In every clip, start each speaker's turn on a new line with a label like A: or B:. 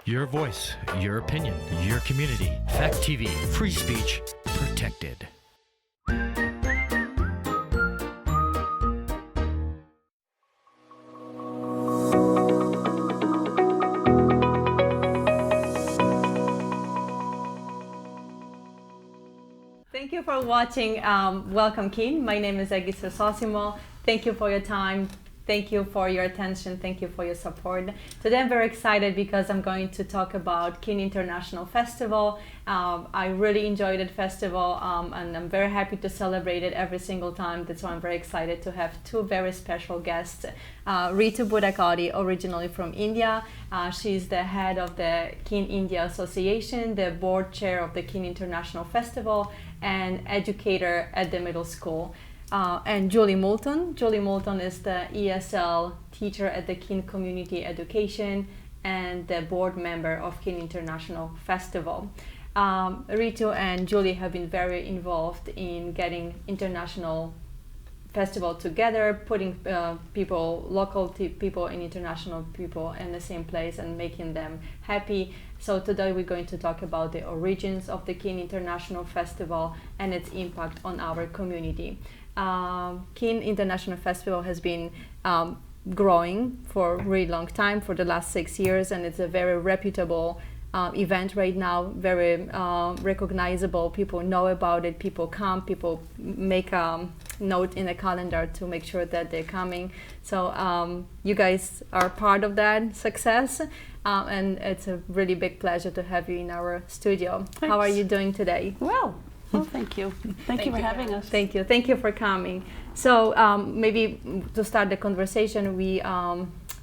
A: Your voice, your opinion, your community. Fact TV, free speech protected.
B: Thank you for watching. Welcome, Keene. My name is Aggie Cersosimo. Thank you for your time. Thank you for your attention. Thank you for your support. Today I'm very excited because I'm going to talk about Keene International Festival. I really enjoyed that festival and I'm very happy to celebrate it every single time. That's why I'm very excited to have two very special guests. Ritu Budakadi, originally from India. She's the head of the Keene India Association, the board chair of the Keene International Festival, and educator at the middle school. And Julie Moulton. Julie Moulton is the ESL teacher at the Keene Community Education and the board member of Keene International Festival. Ritu and Julie have been very involved in getting international festival together, putting people, local people and international people in the same place and making them happy. So today we're going to talk about the origins of the Keene International Festival and its impact on our community. Keene International Festival has been growing for a really long time, for the last 6 years, and it's a very reputable event right now, very recognizable. People know about it, people come, people make a note in the calendar to make sure that they're coming. So you guys are part of that success, and it's a really big pleasure to have you in our studio.
C: Thanks.
B: How are you doing today?
C: Well, thank you. Thank you for having us.
B: Thank you. Thank you for coming. So maybe to start the conversation, we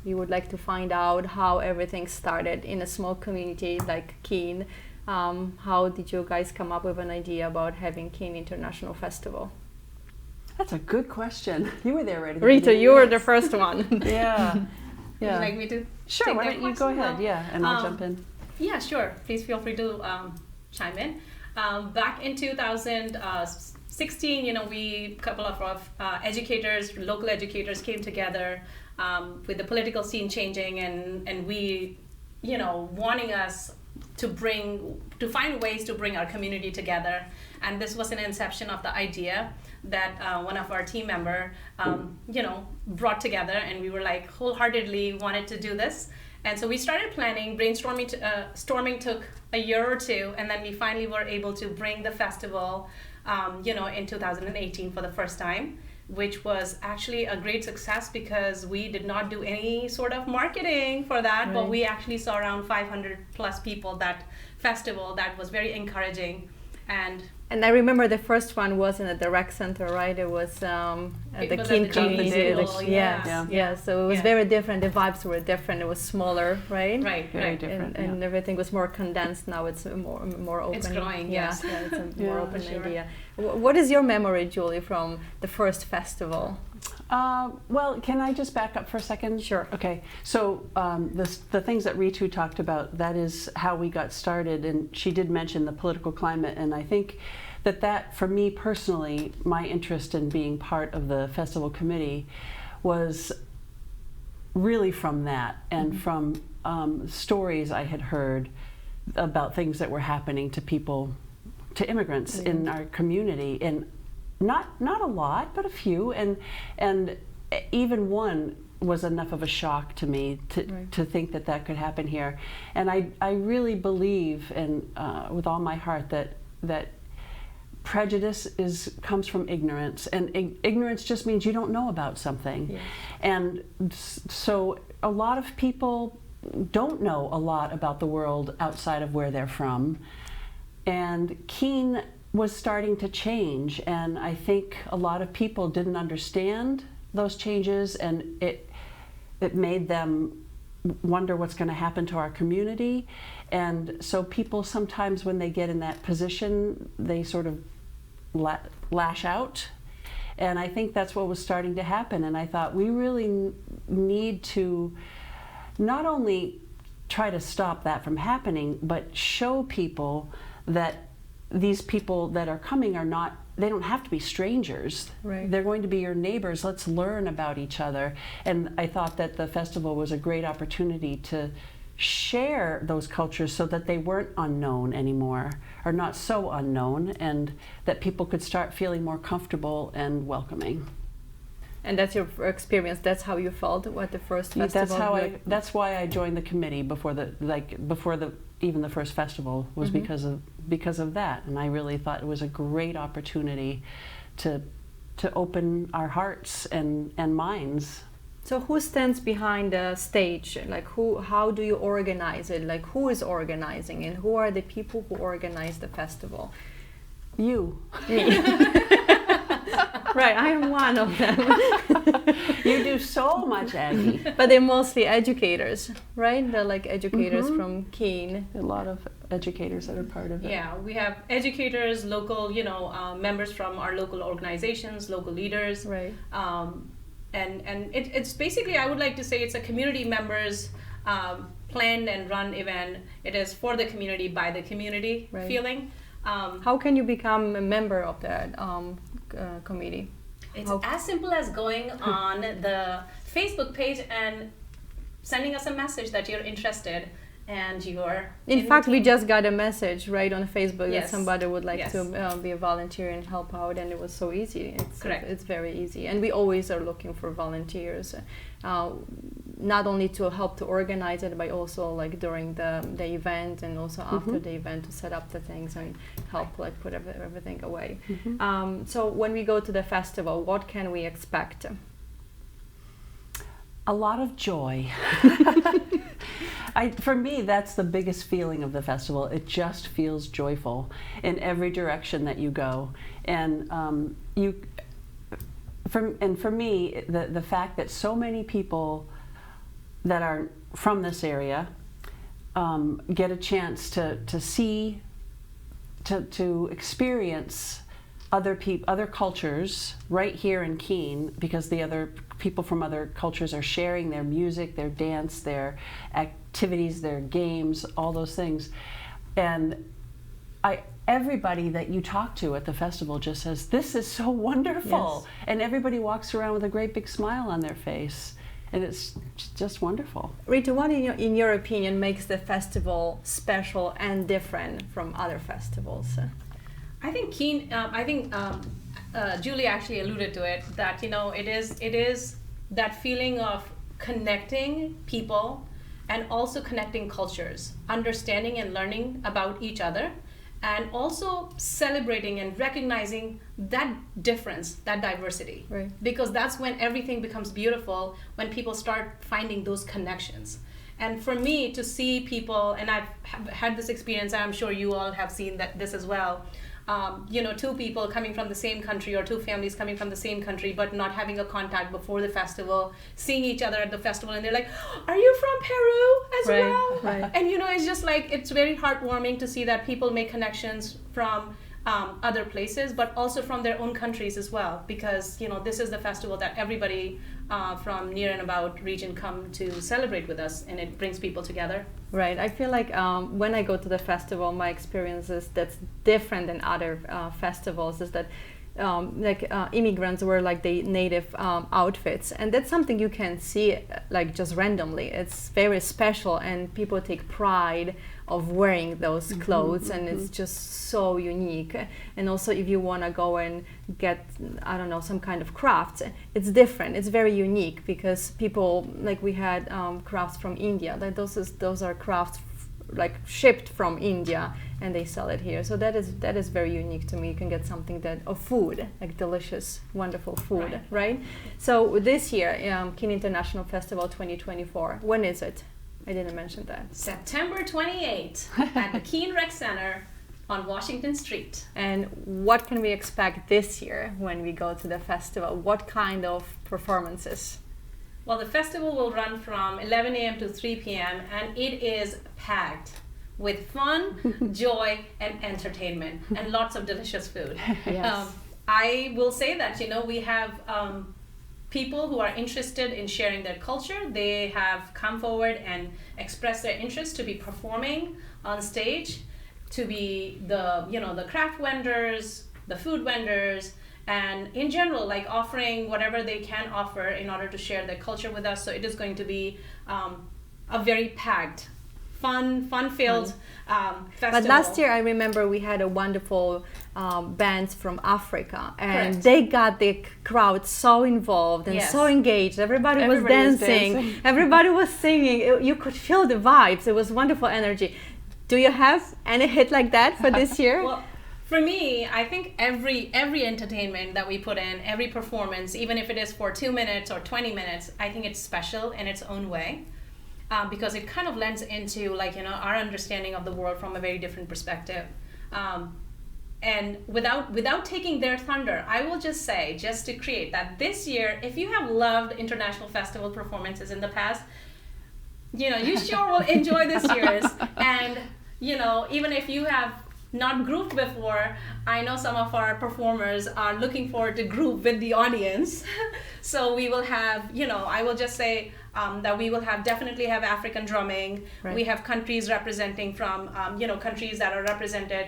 B: would like to find out how everything started in a small community like Keene. How did you guys come up with an idea about having Keene International Festival?
C: That's a good question. You were there right at the
B: Rita,
C: beginning.
B: you were the first one.
C: Yeah.
D: Would you
C: Yeah.
D: like me to
C: Sure,
D: take
C: why
D: that
C: don't you go
D: question?
C: ahead, yeah, and I'll jump in.
D: Yeah, sure. Please feel free to chime in. Back in 2016, we couple of educators, local educators came together with the political scene changing and we, wanting us to find ways to bring our community together. And this was an inception of the idea that one of our team member, brought together, and we were like wholeheartedly wanted to do this. And so we started planning, brainstorming. Storming took a year or two, and then we finally were able to bring the festival, in 2018 for the first time, which was actually a great success because we did not do any sort of marketing for that, but we actually saw around 500 plus people that festival. That was very encouraging.
B: And I remember the first one wasn't at the rec center, right? It was at the Keene Community. So it was very different. The vibes were different. It was smaller, right?
C: Very different.
B: And everything was more condensed. Now it's more open.
D: It's growing, yes.
B: Yeah, it's a more open idea. What is your memory, Julie, from the first festival?
C: Well, can I just back up for a second?
B: Sure.
C: Okay. So the things that Ritu talked about, that is how we got started, and she did mention the political climate, and I think that for me personally, my interest in being part of the festival committee was really from that and from stories I had heard about things that were happening to people, to immigrants in our community, and not a lot, but a few, and even one was enough of a shock to me to think that could happen here. And I really believe with all my heart that prejudice comes from ignorance, and ignorance just means you don't know about something.
B: Yes.
C: And so a lot of people don't know a lot about the world outside of where they're from, and Keene was starting to change, and I think a lot of people didn't understand those changes, and it made them wonder what's going to happen to our community. And so people sometimes, when they get in that position, they sort of lash out, and I think that's what was starting to happen. And I thought we really need to not only try to stop that from happening, but show people that these people that are coming they don't have to be strangers.
B: Right.
C: They're going to be your neighbors. Let's learn about each other. And I thought that the festival was a great opportunity to share those cultures so that they weren't unknown anymore, or not so unknown, and that people could start feeling more comfortable and welcoming.
B: And that's your experience. That's how you felt at the first festival.
C: That's why I joined the committee before even the first festival was because of that. And I really thought it was a great opportunity to open our hearts and minds.
B: So who stands behind the stage? Like how do you organize it? Like who is organizing, and who are the people who organize the festival?
C: You.
B: Me. Right, I am one of them.
C: You do so much, Aggie.
B: But they're mostly educators, right? They're like educators from Keene.
C: A lot of educators that are part of it.
D: Yeah, we have educators, local, members from our local organizations, local leaders.
B: Right.
D: And it's basically, I would like to say, it's a community members planned and run event. It is for the community, by the community feeling.
B: How can you become a member of that committee?
D: It's as simple as going on the Facebook page and sending us a message that you're interested and you're
B: in fact, we just got a message right on Facebook that
D: Yes.
B: somebody would like
D: Yes.
B: to be a volunteer and help out, and it was so easy.
D: Correct.
B: It's very easy, and we always are looking for volunteers, not only to help to organize it, but also like during the event and also after the event to set up the things and help like put everything away. So when we go to the festival, what can we expect?
C: A lot of joy. For me, that's the biggest feeling of the festival. It just feels joyful in every direction that you go, and for me, the fact that so many people that are from this area get a chance to see, to experience other cultures right here in Keene, because the other people from other cultures are sharing their music, their dance, their activities, their games, all those things. And everybody that you talk to at the festival just says, "This is so wonderful."
B: Yes.
C: And everybody walks around with a great big smile on their face. And it's just wonderful.
B: Rita, what in your opinion makes the festival special and different from other festivals?
D: I think Keene. Julie actually alluded to it. That it is that feeling of connecting people, and also connecting cultures, understanding and learning about each other, and also celebrating and recognizing that difference, that diversity.
B: Right.
D: Because that's when everything becomes beautiful, when people start finding those connections. And for me to see people, and I've had this experience, and I'm sure you all have seen this as well, two people coming from the same country, or two families coming from the same country, but not having a contact before the festival, seeing each other at the festival, and they're like, "Are you from Peru as
B: Right,
D: well?"
B: right.
D: And it's just like, it's very heartwarming to see that people make connections from other places, but also from their own countries as well, because this is the festival that everybody from near and about region come to celebrate with us, and it brings people together.
B: Right. I feel like when I go to the festival, my experience is that's different than other festivals is that immigrants wear like the native outfits, and that's something you can see like just randomly. It's very special, and people take pride of wearing those clothes, and it's just so unique. And also, if you want to go and get, I don't know, some kind of crafts, it's different. It's very unique, because people, like we had crafts from India. Like those are crafts like shipped from India, and they sell it here. So that is very unique to me. You can get something food, like delicious, wonderful food, right? So this year, Keene International Festival 2024. When is it? I didn't mention that.
D: September 28th at the Keene Rec Center on Washington Street.
B: And what can we expect this year when we go to the festival? What kind of performances?
D: Well, the festival will run from 11 a.m. to 3 p.m. and it is packed with fun, joy, and entertainment, and lots of delicious food.
B: Yes.
D: I will say that, we have people who are interested in sharing their culture. They have come forward and expressed their interest to be performing on stage, to be the craft vendors, the food vendors, and in general, like offering whatever they can offer in order to share their culture with us. So it is going to be a very packed fun-filled festival.
B: But last year, I remember we had a wonderful bands from Africa, and
D: Correct.
B: they got the crowd so involved and
D: Yes.
B: so engaged. Everybody was
C: Everybody was
B: dancing.
C: dancing.
B: Everybody was singing. You could feel the vibes. It was wonderful energy. Do you have any hit like that for this year?
D: Well, for me, I think every entertainment that we put in, every performance, even if it is for 2 minutes or 20 minutes, I think it's special in its own way, because it kind of lends into our understanding of the world from a very different perspective. And without taking their thunder, I will just say, just to create that this year, if you have loved international festival performances in the past, you sure will enjoy this year's. And even if you have not grouped before, I know some of our performers are looking forward to group with the audience. So we will have, I will just say that we will definitely have African drumming.
B: Right.
D: We have countries representing from, countries that are represented,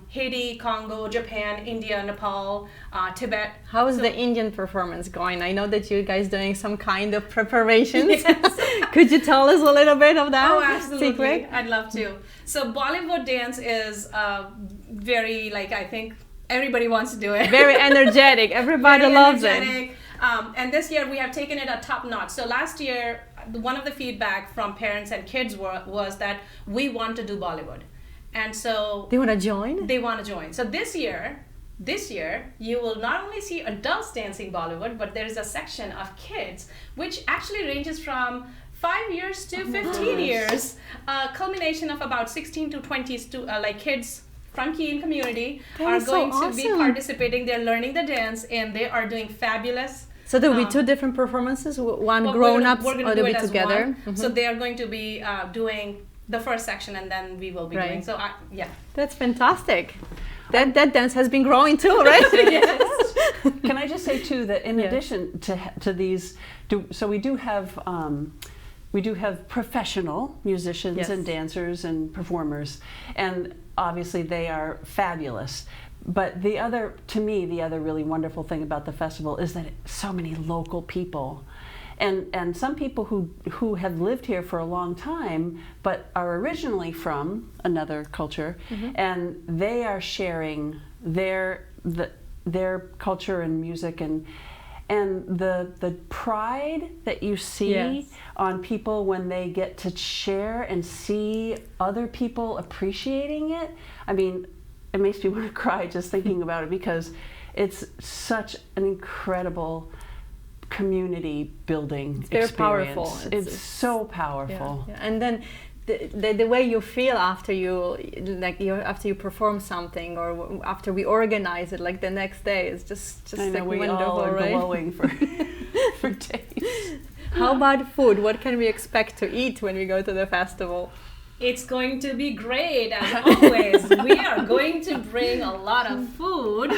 D: Haiti, Congo, Japan, India, Nepal, Tibet.
B: How is the Indian performance going? I know that you guys doing some kind of preparations. Could you tell us a little bit of that?
D: Oh, absolutely.
B: Secret?
D: I'd love to. So Bollywood dance is very, I think everybody wants to do it.
B: Very energetic. Everybody
D: Very
B: loves
D: energetic. And this year we have taken it a top notch. So last year, one of the feedback from parents and kids was that we want to do Bollywood. And so
B: it. They want to join?
D: they want to join. So this year, you will not only see adults dancing Bollywood, but there is a section of kids, which actually ranges from 5 years to 15 years. A culmination of about 16 to 20 kids from Keene community
B: That
D: are
B: is so
D: going to be
B: awesome.
D: participating. They're learning the dance, and they are doing fabulous.
B: So there will be two different performances, one
D: Well,
B: grown-ups,
D: we're gonna
B: or
D: do
B: they'll
D: it
B: be
D: as
B: together?
D: one. So they are going to be doing the first section, and then we will be
B: Right.
D: doing. So yeah.
B: That's fantastic. That dance has been growing too, right?
C: Can I just say too that in
B: Yes.
C: addition to these, so we do have professional musicians
B: Yes.
C: and dancers and performers, and obviously they are fabulous. But to me, the other really wonderful thing about the festival is that so many local people, and some people who have lived here for a long time, but are originally from another culture, and they are sharing their culture and music and the pride that you see
B: Yes.
C: on people when they get to share and see other people appreciating it. I mean, it makes me want to cry just thinking about it, because it's such an incredible community building
B: very
C: experience.
B: powerful.
C: It's so powerful.
B: Yeah. And then the way you feel after you perform something, or after we organize it, like the next day, is just
C: I know,
B: like
C: we
B: wonderful,
C: all are
B: right?
C: glowing for days.
B: How about food? What can we expect to eat when we go to the festival?
D: It's going to be great, as always. We are going to bring a lot of food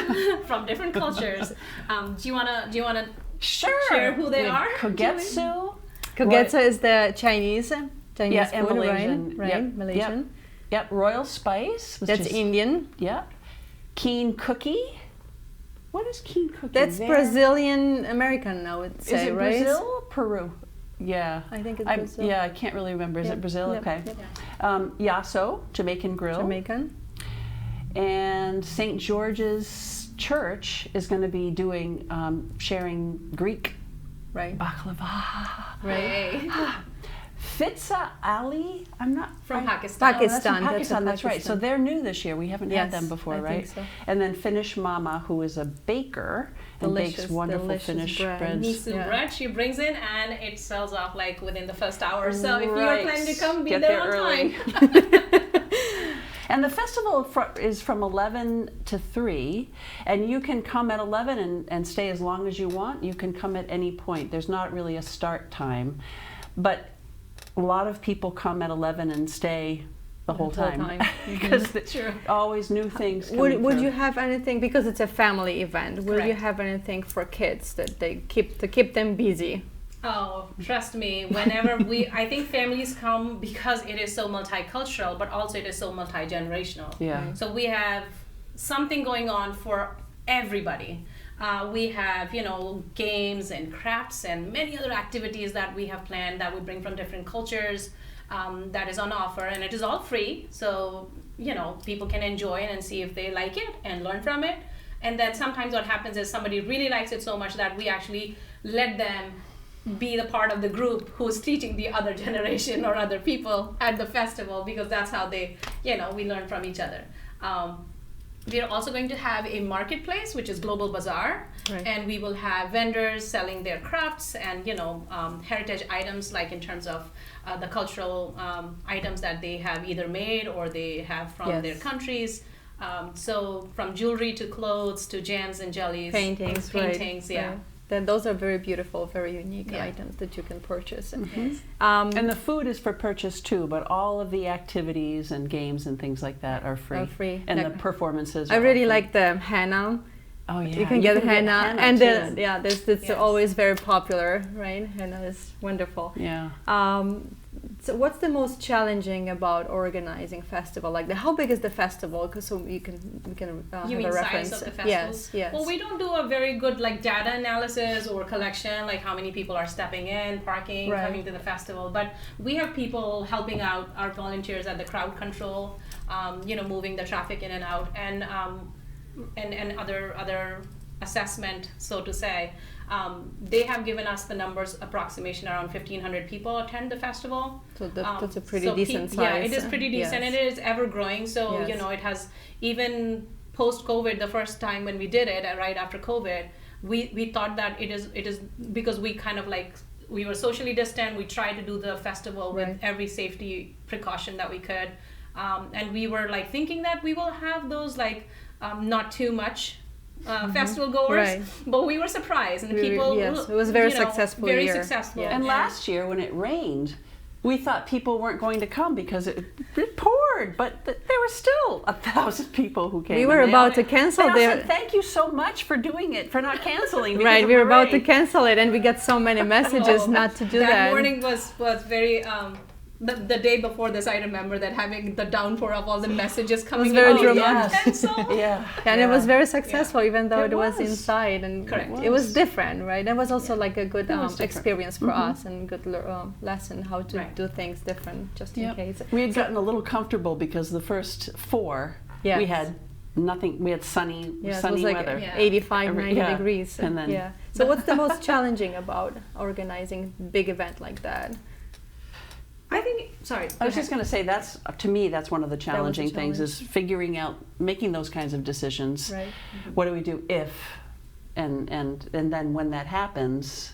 D: from different cultures. Do you wanna
C: Sure.
D: share who they
C: We
D: are?
C: have Kogetsu.
B: Kogetsu is the Chinese
C: and
B: food,
C: Malaysian.
B: right?
C: Yep,
B: Malaysian.
C: Yep. Royal Spice. which
B: That's
C: is-
B: Indian.
C: Yep. Keene Cookie. What is Keene Cookie?
B: That's
C: There-
B: Brazilian American, I would say,
C: Is it
B: right?
C: Brazil or Peru? Yeah.
B: I think it's Brazil.
C: Yeah, I can't really remember. Is
B: Yep,
C: it Brazil?
B: yep,
C: Okay.
B: yep.
C: Yasso, Jamaican Grill.
B: Jamaican.
C: And St. George's Church is going to be doing, sharing Greek
B: Right.
C: baklava.
B: Right.
D: Hey.
C: Fitza Ali, I'm not
D: From
C: I-
D: Pakistan.
C: Oh, that's
B: Pakistan,
C: from
B: that's
C: Pakistan.
B: a
C: That's right. So
B: Pakistan.
C: they're new this year. We haven't had
B: Yes,
C: them before,
B: I
C: right?
B: think so.
C: And then Finnish Mama, who is a baker and bakes
B: Delicious,
C: wonderful
B: delicious
C: Finnish
B: bread.
C: breads.
D: Miso
B: Yeah.
D: bread she brings in, and it sells off like within the first hour. So if you are
C: Right.
D: planning to come, be
C: Get
D: there
C: there
D: on
C: early.
D: time.
C: And the festival is from 11 to 3, and you can come at 11 and stay as long as you want. You can come at any point. There's not really a start time, but a lot of people come at 11 and stay the whole
B: whole
C: time
B: time.
C: because
D: Sure.
C: always new things coming
B: Would
C: through.
B: you have anything, because it's a family event? Will you
D: Correct.
B: have anything for kids that they keep them busy?
D: Oh, trust me, whenever I think families come because it is so multicultural, but also it is so multi-generational.
C: Yeah.
D: So we have something going on for everybody. We have, games and crafts and many other activities that we have planned that we bring from different cultures. that is on offer, and it is all free. So, people can enjoy it and see if they like it and learn from it. And then sometimes what happens is somebody really likes it so much that we actually let them be the part of the group who's teaching the other generation or other people at the festival, because that's how they, we learn from each other. We are also going to have a marketplace, which is Global Bazaar,
B: Right.
D: and we will have vendors selling their crafts and heritage items, like in terms of the cultural items that they have either made or they have from
B: Yes.
D: their countries. So from jewelry to clothes to jams and jellies,
B: Paintings,
D: paintings,
B: right,
D: yeah.
B: right. Then those are very beautiful, very unique
D: Yeah.
B: items that you can purchase.
D: Yes.
C: And the food is for purchase too, but all of the activities and games and things like that are free.
B: Are free.
C: And
B: Like-
C: the performances
B: I
C: are
B: really
C: all free.
B: like the henna.
C: Oh yeah,
B: You can get henna, and
C: too.
B: then it's
D: Yes.
B: always very popular, right? Henna is wonderful.
C: Yeah.
B: So what's the most challenging about organizing festival like that? How big is the festival? 'Cause so we can have
D: You mean
B: a
D: size
B: reference.
D: of the festival?
B: Yes, yes.
D: Well, we don't do a very good data analysis or collection, like how many people are stepping in, parking,
B: Right.
D: coming to the festival. But we have people helping out, our volunteers at the crowd control, moving the traffic in and out, and other assessment, so to say. They have given us the numbers, approximation around 1,500 people attend the festival.
B: So that's a pretty
D: So
B: decent size.
D: Yeah, it is pretty decent,
B: Yes.
D: and it is ever growing. So
B: Yes.
D: it has, even post-COVID, the first time when we did it, right after COVID, we thought that it is because we kind of we were socially distant. We tried to do the festival with
B: Right.
D: every safety precaution that we could, and we were thinking that we will have those not too much. Festival goers,
B: Right.
D: but we were surprised, and
B: We were-
D: people.
B: yes, it was a very successful
D: very
B: year.
D: successful.
B: Yeah.
C: And last year when it rained, we thought people weren't going to come because it poured, but there were still 1,000 people who came.
B: We
C: and
B: were
C: they
B: about
C: all-
B: to cancel
C: they all
B: their-
C: said, thank you so much for doing it, for not canceling. because
B: Right,
C: of
B: we were
C: the
B: about to
C: rain."
B: cancel it, and we got so many messages not to do that.
D: That morning was very the day before this. I remember that having the downpour of all the messages coming
B: very
D: in.
B: dramatic.
D: Cancel.
C: Yeah.
B: And it was
C: yeah.
B: very successful, even though
C: It
B: it was
C: was.
B: inside, and
D: Correct.
B: it was different, right? It was also a good
C: It was different.
B: experience for us, and good lesson how to
D: Right.
B: do things different, just in
C: Yep.
B: case.
C: We had gotten a little comfortable because the first 4
B: Yes.
C: we had nothing. We had sunny
B: Yeah, it
C: sunny
B: was
C: weather.
D: Yeah.
B: 85, 90
C: Yeah.
B: degrees.
C: And then-
B: yeah. So what's the most challenging about organizing big event like that?
D: I think. Sorry.
C: I was just going to say to me that's one of the challenging things
B: challenge.
C: is figuring out, making those kinds of decisions.
B: Right.
C: What do we do if, and then when that happens,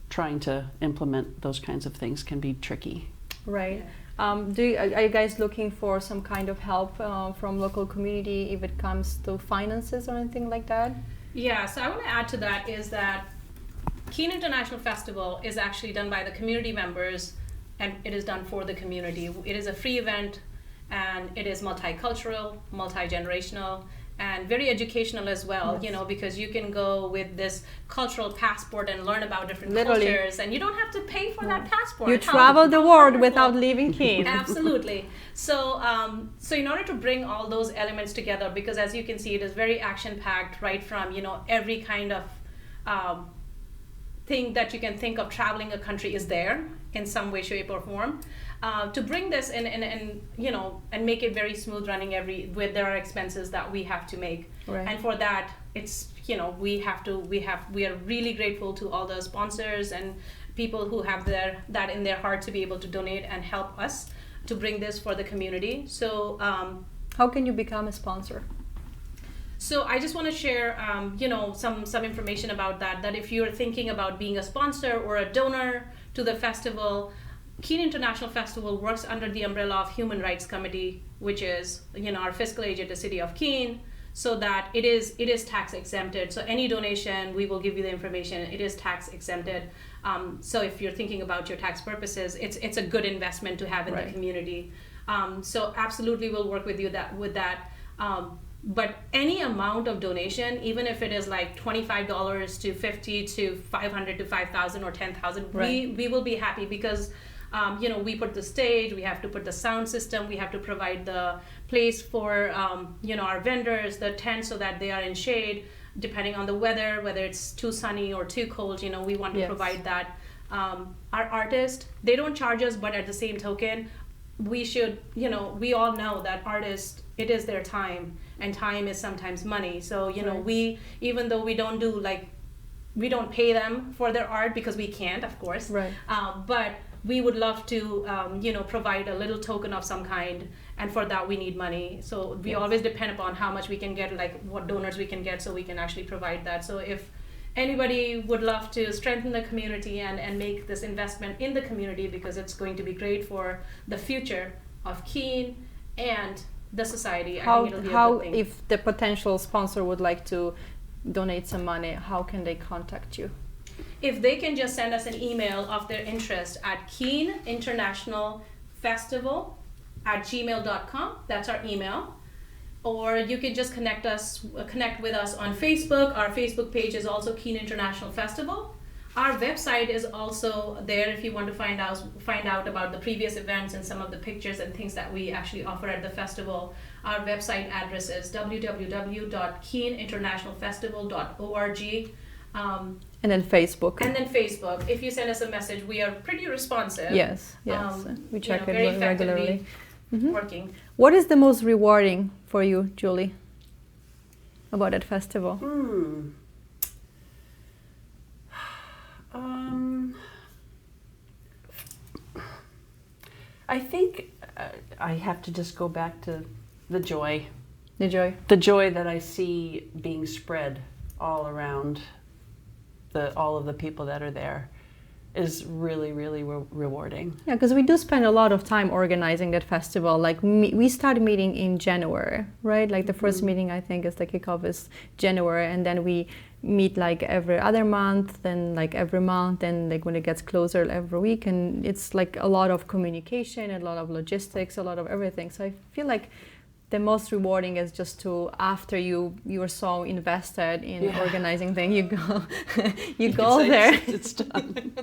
C: trying to implement those kinds of things can be tricky.
B: Right. Are you guys looking for some kind of help from local community if it comes to finances or anything like that?
D: Yeah. So I want to add to that is that Keene International Festival is actually done by the community members, and it is done for the community. It is a free event, and it is multicultural, multi-generational, and very educational as well.
B: Yes.
D: Because you can go with this cultural passport and learn about different
B: Literally.
D: cultures, and you don't have to pay for that passport.
B: You
D: How-
B: travel the
D: how
B: world
D: wonderful.
B: without leaving Keene.
D: Absolutely. So, so in order to bring all those elements together, because as you can see, it is very action-packed, right from every kind of thing that you can think of traveling a country is there in some way, shape, or form. To bring this in and make it very smooth running where there are expenses that we have to make,
B: Right.
D: and for that it's we are really grateful to all the sponsors and people who have that in their heart to be able to donate and help us to bring this for the community. So
B: How can you become a sponsor?
D: So I just want to share, some information about that. That if you're thinking about being a sponsor or a donor to the festival, Keene International Festival works under the umbrella of Human Rights Committee, which is our fiscal agent, the City of Keene, so that it is tax exempted. So any donation, we will give you the information. It is tax exempted. So if you're thinking about your tax purposes, it's a good investment to have in
B: Right.
D: the community. So absolutely, we'll work with you with that. But any amount of donation, even if it is like $25 to $50 to $500 to $5,000 or $10,000,
B: Right.
D: we will be happy because we put the stage, we have to put the sound system, we have to provide the place for our vendors, the tents, so that they are in shade, depending on the weather, whether it's too sunny or too cold. We want to
B: Yes.
D: provide that Our artists, they don't charge us, but at the same token, we should, we all know that artists, it is their time, and time is sometimes money. So, we, even though we don't do we don't pay them for their art because we can't, of course.
B: Right.
D: But we would love to, provide a little token of some kind, and for that we need money. So we always depend upon how much we can get, what donors we can get, so we can actually provide that. So if anybody would love to strengthen the community and make this investment in the community, because it's going to be great for the future of Keene and the society, I think it'll be a good thing.
B: If the potential sponsor would like to donate some money, how can they contact you?
D: If they can just send us an email of their interest at Keene International Festival @gmail.com. That's our email. Or you can just connect with us on Facebook. Our Facebook page is also Keene International Festival. Our website is also there if you want to find out about the previous events and some of the pictures and things that we actually offer at the festival. Our website address is www.keeneinternationalfestival.org.
B: And then Facebook.
D: If you send us a message, we are pretty responsive.
B: Yes. We check it
D: very
B: regularly.
D: Working.
B: What is the most rewarding for you, Julie, about that festival?
C: I think I have to just go back to the joy.
B: The joy.
C: The joy that I see being spread all around all of the people that are there is really, really rewarding.
B: Yeah, because we do spend a lot of time organizing that festival. We start meeting in January, right? The first meeting, I think, is the kickoff is January, and then we meet every other month, then every month, and when it gets closer, every week. And it's a lot of communication, a lot of logistics, a lot of everything. So I feel the most rewarding is just to, after you are so invested in organizing things, you go there.
C: It's done.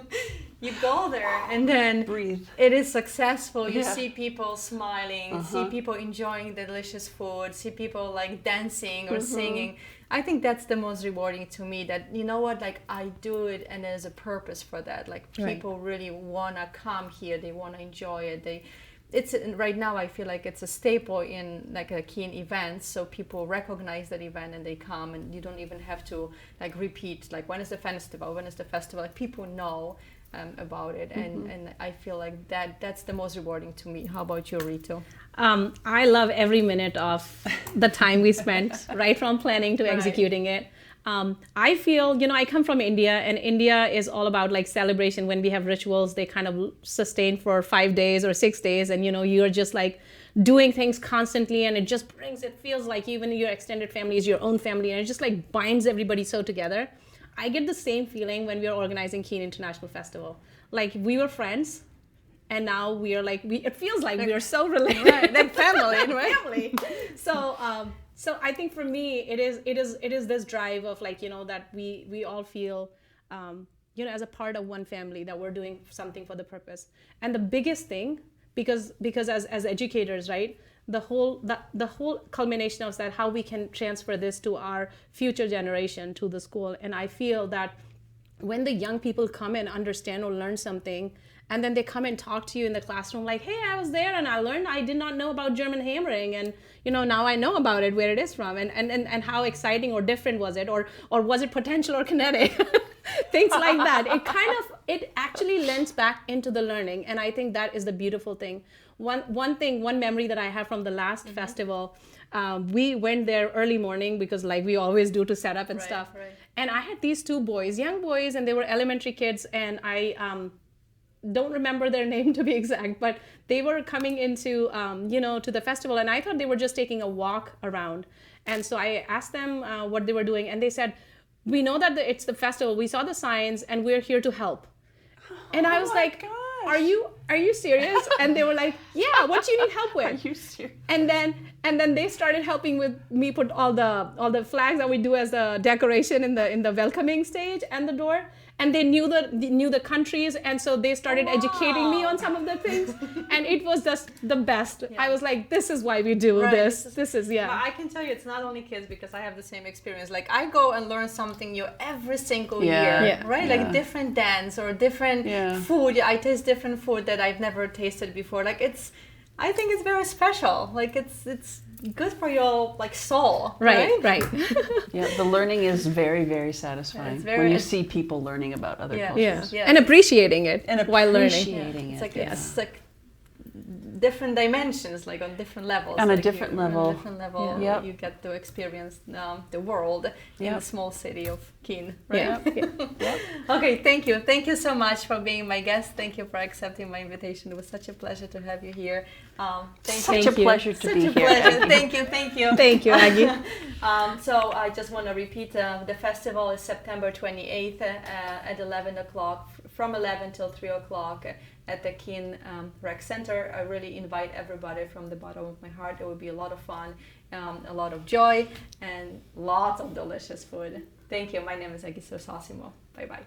B: You go there and then
C: breathe.
B: It is successful. You see people smiling, see people enjoying the delicious food, see people dancing or singing. I think that's the most rewarding to me, that I do it and there's a purpose for that. People really wanna come here, they wanna enjoy it. Right now I feel like it's a staple in a Keene event, so people recognize that event and they come, and you don't even have to repeat when is the festival, people know about it, and I feel that's the most rewarding to me. How about you, Rito?
D: I love every minute of the time we spent, right from planning to executing it. I feel, I come from India, and India is all about celebration. When we have rituals, they kind of sustain for 5 days or 6 days, and you're just doing things constantly, and it feels like even your extended family is your own family, and it just binds everybody so together. I get the same feeling when we are organizing Keene International Festival. We were friends, and now we are it feels like we are so related.
B: Right, family, right?
D: Family. So I think for me, it is this drive of that we all feel, as a part of one family, that we're doing something for the purpose. And the biggest thing, because as educators, right, the whole culmination of that, how we can transfer this to our future generation, to the school. And I feel that when the young people come and understand or learn something, and then they come and talk to you in the classroom hey, I was there and I learned, I did not know about German hammering, and now I know about it, where it is from, and how exciting or different was it, or was it potential or kinetic? Things like that. It actually lends back into the learning, and I think that is the beautiful thing. One memory that I have from the last festival, we went there early morning because we always do to set up and stuff. Right. And I had these two boys, young boys, and they were elementary kids, and I don't remember their name to be exact, but they were coming into, to the festival, and I thought they were just taking a walk around. And so I asked them what they were doing, and they said, we know that it's the festival, we saw the signs, and we're here to help. And I was gosh. Are you serious? And they were yeah, what do you need help with?
C: Are you serious?
D: And then they started helping with me put all the flags that we do as a decoration in the welcoming stage and the door. and they knew the countries, and so they started educating me on some of the things, and it was just the best. I was like, this is why we do this. This is
B: Well, I can tell you, it's not only kids, because I have the same experience. Like, I go and learn something new every single year, right? Like different dance or different food. I taste different food that I've never tasted before. Like, I think it's very special. Like, it's good for your soul, right?
C: Yeah, the learning is very, very satisfying when you see people learning about other cultures.
D: And appreciating it while learning.
B: It's like different dimensions, like on different levels.
C: On a
B: like
C: different level.
B: You get to experience the world in the small city of Keene, right? Okay, thank you. Thank you so much for being my guest. Thank you for accepting my invitation. It was such a pleasure to have you here.
C: Such a pleasure to be here.
B: Thank you.
D: Thank you, Aggie.
B: So I just want to repeat, the festival is September 28th at 11 o'clock, from 11 till 3 o'clock at the Keene Rec Center. I really invite everybody from the bottom of my heart. It will be a lot of fun, a lot of joy, and lots of delicious food. Thank you. My name is Aggie Cersosimo. Bye-bye.